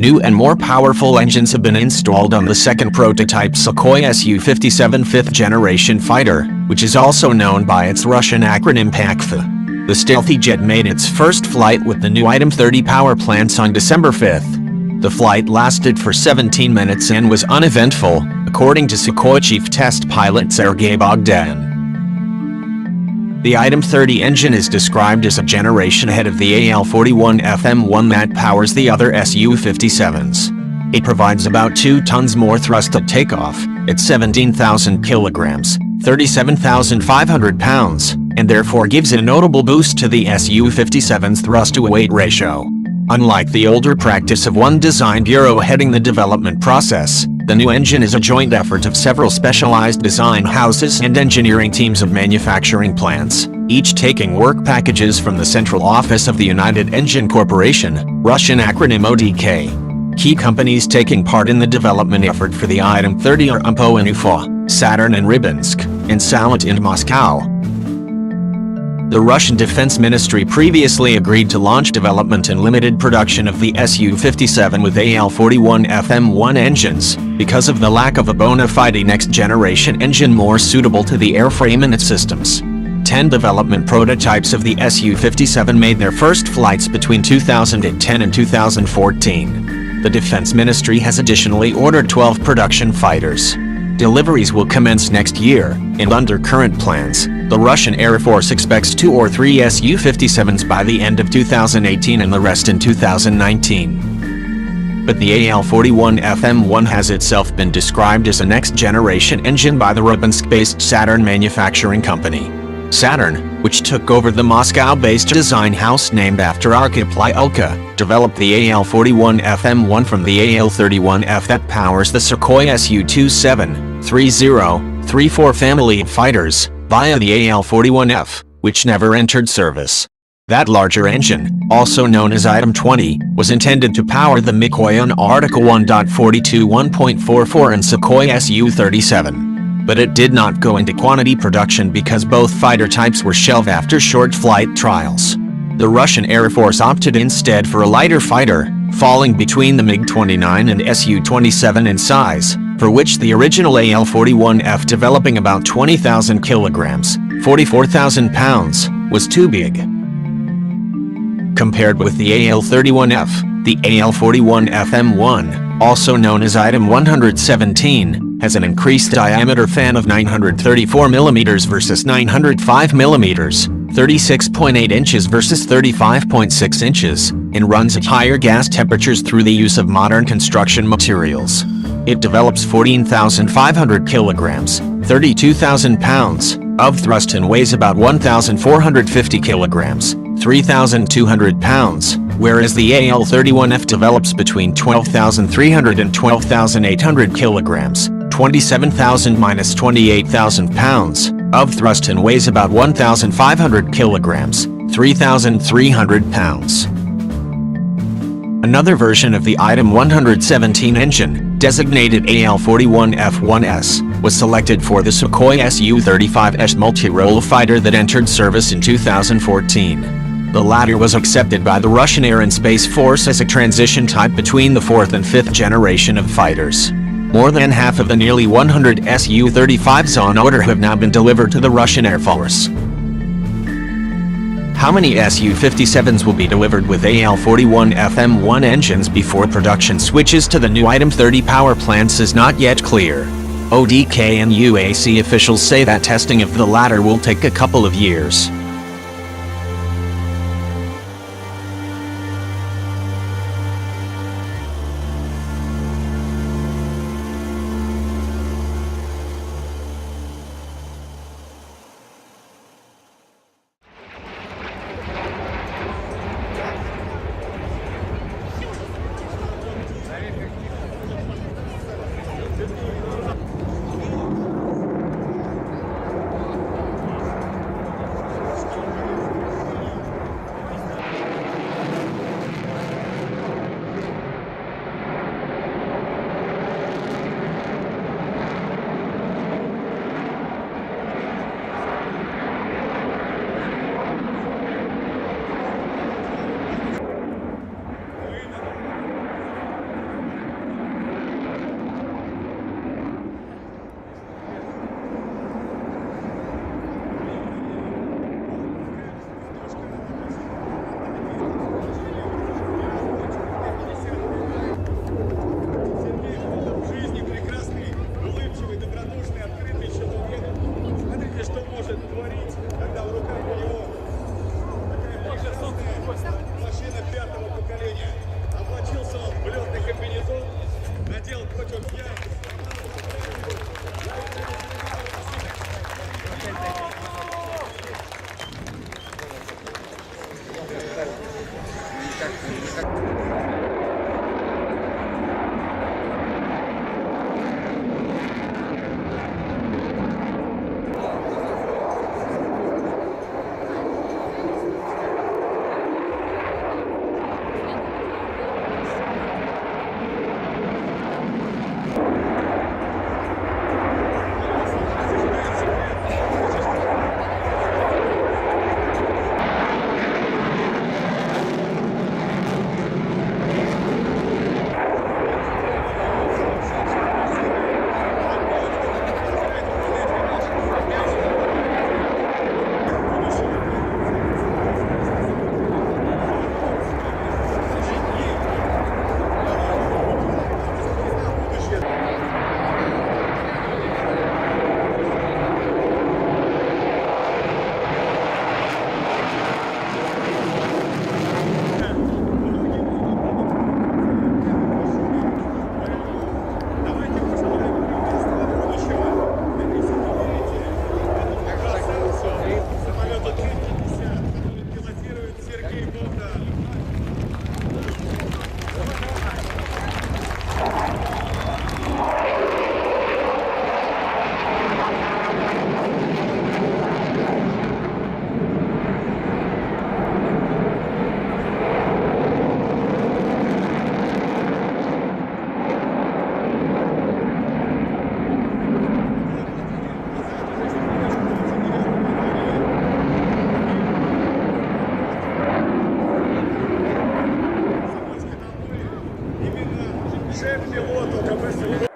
New and more powerful engines have been installed on the second prototype Sukhoi Su-57 fifth-generation fighter, which is also known by its Russian acronym PAKFA. The stealthy jet made its first flight with the new Item 30 power plants on December 5th. The flight lasted for 17 minutes and was uneventful, according to Sukhoi chief test pilot Sergei Bogdan. The Item 30 engine is described as a generation ahead of the AL-41FM1 that powers the other Su-57s. It provides about 2 tons more thrust at takeoff, at 17,000 kilograms, 37,500 pounds, and therefore gives a notable boost to the Su-57's thrust-to-weight ratio. Unlike the older practice of one design bureau heading the development process, the new engine is a joint effort of several specialized design houses and engineering teams of manufacturing plants, each taking work packages from the central office of the United Engine Corporation, Russian acronym ODK. Key companies taking part in the development effort for the Item 30 are UMPO in Ufa, Saturn in Rybinsk, and Salat in Moscow. The Russian Defense Ministry previously agreed to launch development and limited production of the Su-57 with AL-41FM1 engines, because of the lack of a bona fide next-generation engine more suitable to the airframe and its systems. 10 development prototypes of the Su-57 made their first flights between 2010 and 2014. The Defense Ministry has additionally ordered 12 production fighters. Deliveries will commence next year, and under current plans, the Russian Air Force expects 2 or 3 Su-57s by the end of 2018 and the rest in 2019. But the AL-41FM1 has itself been described as a next-generation engine by the Rybinsk-based Saturn manufacturing company. Saturn, which took over the Moscow-based design house named after Arkhip Ulka, developed the AL-41FM1 from the AL-31F that powers the Sukhoi Su-27, 30, 34 family of fighters, via the AL-41F, which never entered service. That larger engine, also known as Item 20, was intended to power the Mikoyan Article 1.42 1.44 and Sukhoi Su-37. But it did not go into quantity production because both fighter types were shelved after short flight trials. The Russian Air Force opted instead for a lighter fighter, falling between the MiG-29 and Su-27 in size, for which the original AL-41F, developing about 20,000 kilograms, 44,000 pounds, was too big. Compared with the AL-31F, the AL-41FM1, also known as Item 117, has an increased diameter fan of 934 mm versus 905 mm, 36.8 inches versus 35.6 inches, and runs at higher gas temperatures through the use of modern construction materials. It develops 14,500 kilograms, 32,000 pounds, of thrust and weighs about 1,450 kilograms, 3,200 pounds, whereas the AL-31F develops between 12,300 and 12,800 kilograms, 27,000 minus 28,000 pounds, of thrust and weighs about 1,500 kilograms, 3,300 pounds. Another version of the Item 117 engine, designated AL-41F1S, was selected for the Sukhoi Su-35S multi-role fighter that entered service in 2014. The latter was accepted by the Russian Air and Space Force as a transition type between the 4th and 5th generation of fighters. More than half of the nearly 100 Su-35s on order have now been delivered to the Russian Air Force. How many Su-57s will be delivered with AL-41FM1 engines before production switches to the new Item 30 power plants is not yet clear. ODK and UAC officials say that testing of the latter will take a couple of years. Шеф пилота КП